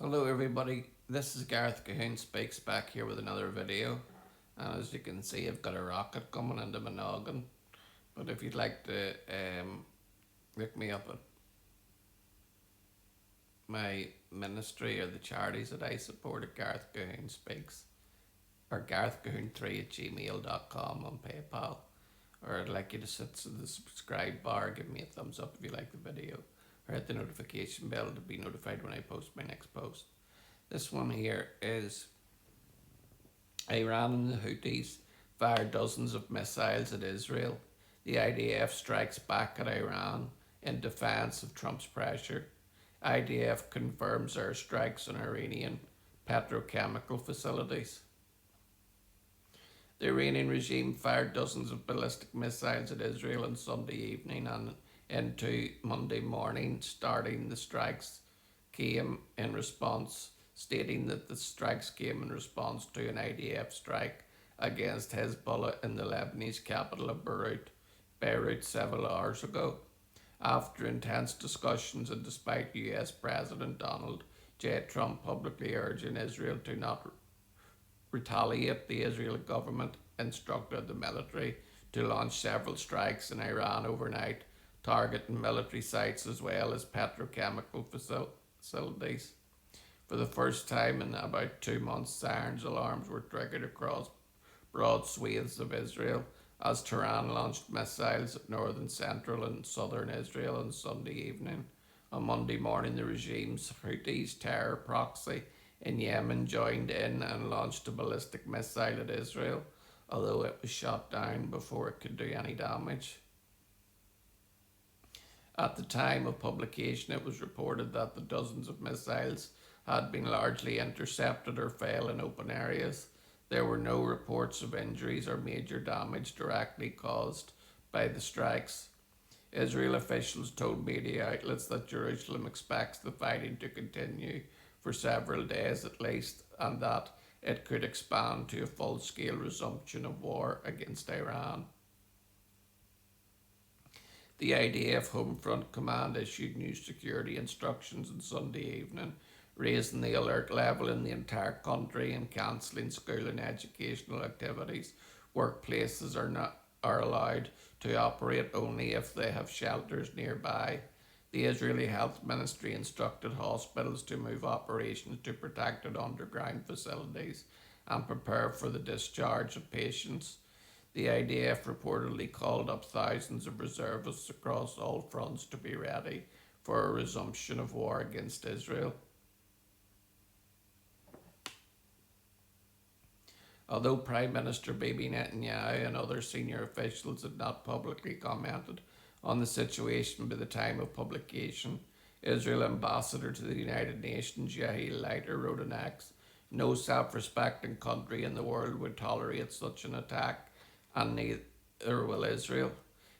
Hello everybody, this is Gareth Cahoon Speaks back here with another video, and as you can see I've got a rocket coming into my noggin, but if you'd like to look me up at my ministry or the charities that I support at Gareth Cahoon Speaks, or GarethCahoon3 at gmail.com on PayPal, or I'd like you to sit to the subscribe bar, give me a thumbs up if you like the video, or hit the notification bell to be notified when I post my next post. This one here is Iran and the Houthis fired dozens of missiles at Israel. The IDF strikes back at Iran in defiance of Trump's pressure. IDF confirms airstrikes on Iranian petrochemical facilities. The Iranian regime fired dozens of ballistic missiles at Israel on Sunday evening and into Monday morning, starting the strikes came in response, stating that the strikes came in response to an IDF strike against Hezbollah in the Lebanese capital of Beirut several hours ago. After intense discussions and despite US President Donald J. Trump publicly urging Israel to not retaliate, the Israeli government instructed the military to launch several strikes in Iran overnight, targeting military sites as well as petrochemical facilities. For the first time in about 2 months, sirens alarms were triggered across broad swathes of Israel as Tehran launched missiles at northern, central and southern Israel on Sunday evening. On Monday morning, the regime's Houthis terror proxy in Yemen joined in and launched a ballistic missile at Israel, although it was shot down before it could do any damage. At the time of publication, it was reported that the dozens of missiles had been largely intercepted or fell in open areas. There were no reports of injuries or major damage directly caused by the strikes. Israel officials told media outlets that Jerusalem expects the fighting to continue for several days at least, and that it could expand to a full-scale resumption of war against Iran. The IDF Home Front Command issued new security instructions on Sunday evening, raising the alert level in the entire country and cancelling school and educational activities. Workplaces are allowed to operate only if they have shelters nearby. The Israeli Health Ministry instructed hospitals to move operations to protected underground facilities and prepare for the discharge of patients. The IDF reportedly called up thousands of reservists across all fronts to be ready for a resumption of war against Israel. Although Prime Minister Bibi Netanyahu and other senior officials had not publicly commented on the situation by the time of publication, Israel ambassador to the United Nations Yael Leiter wrote on X, "No self-respecting country in the world would tolerate such an attack, and neither will Israel.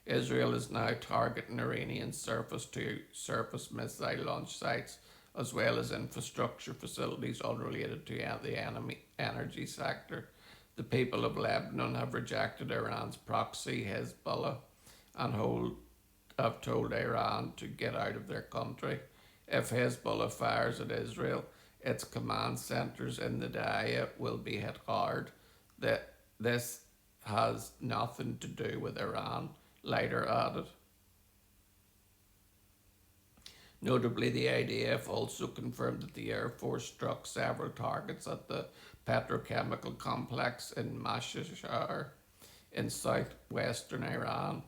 Israel is now targeting Iranian surface-to-surface missile launch sites, as well as infrastructure facilities unrelated to the enemy energy sector. The people of Lebanon have rejected Iran's proxy, Hezbollah, and have told Iran to get out of their country. If Hezbollah fires at Israel, its command centres in the Daya will be hit hard. This has nothing to do with Iran," Leiter added. Notably, the IDF also confirmed that the Air Force struck several targets at the petrochemical complex in Mashhad in southwestern Iran.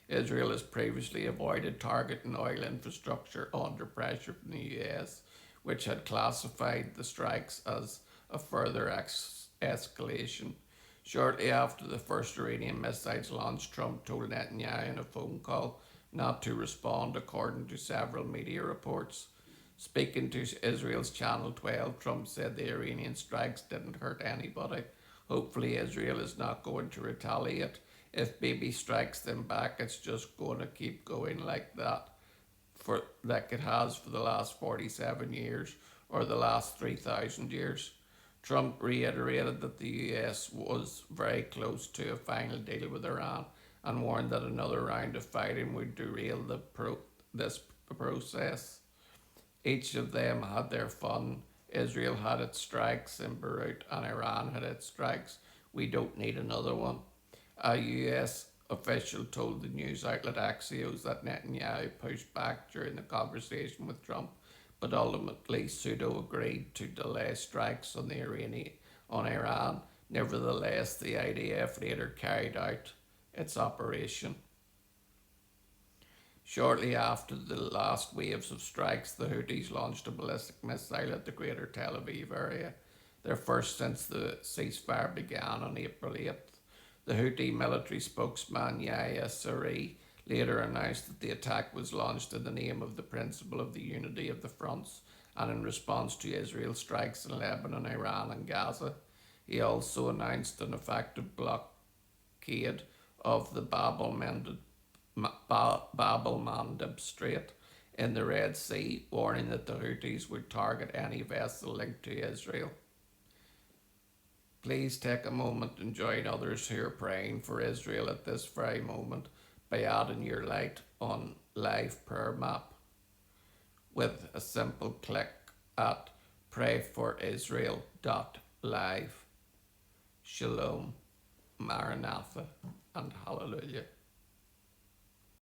Israel has previously avoided targeting oil infrastructure under pressure from the US, which had classified the strikes as a further escalation. Shortly after the first Iranian missiles launched, Trump told Netanyahu in a phone call not to respond, according to several media reports. Speaking to Israel's Channel 12, Trump said the Iranian strikes didn't hurt anybody. Hopefully Israel is not going to retaliate. If Bibi strikes them back, it's just going to keep going like that, like it has for the last 47 years or the last 3,000 years. Trump reiterated that the US was very close to a final deal with Iran and warned that another round of fighting would derail this process. Each of them had their fun Israel had its strikes in Beirut and Iran had its strikes. We don't need another one. A US official told the news outlet Axios that Netanyahu pushed back during the conversation with Trump, but ultimately pseudo agreed to delay strikes on on Iran. Nevertheless, the IDF later carried out its operation. Shortly after the last waves of strikes, the Houthis launched a ballistic missile at the greater Tel Aviv area, their first since the ceasefire began on April 8th. The Houthi military spokesman Yahya Saree later announced that the attack was launched in the name of the principle of the unity of the fronts and in response to Israel's strikes in Lebanon, Iran, and Gaza. He also announced an effective blockade of the Bab el Mandeb Strait in the Red Sea, warning that the Houthis would target any vessel linked to Israel. Please take a moment and join others who are praying for Israel at this very moment by adding your light on Live Prayer Map with a simple click at prayforisrael.live. Shalom, Maranatha, and Hallelujah.